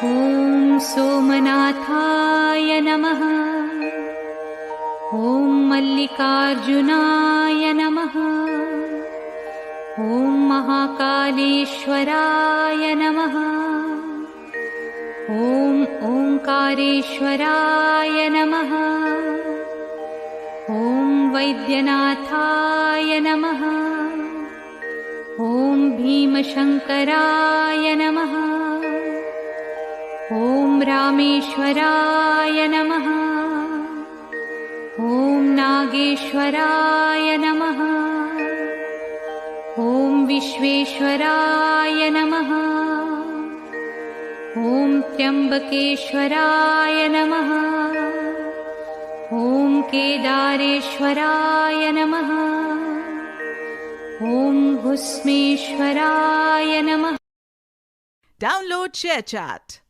ॐ सोमनाथाय नमः। ॐ मल्लिकार्जुनाय नमः। ॐ महाकालेश्वराय नमः। ॐ ओंकारेश्वराय नमः। ॐ वैद्यनाथाय नमः। ॐ भीमशङ्कराय नमः। ॐ रामेश्वराय नमः। ॐ नागेश्वराय नमः। ॐ विश्वेश्वराय नमः। ॐ त्र्यम्बकेश्वराय नमः। ॐ केदारेश्वराय नमः। ॐ भुस्मेश्वराय नमः। Download ShareChat.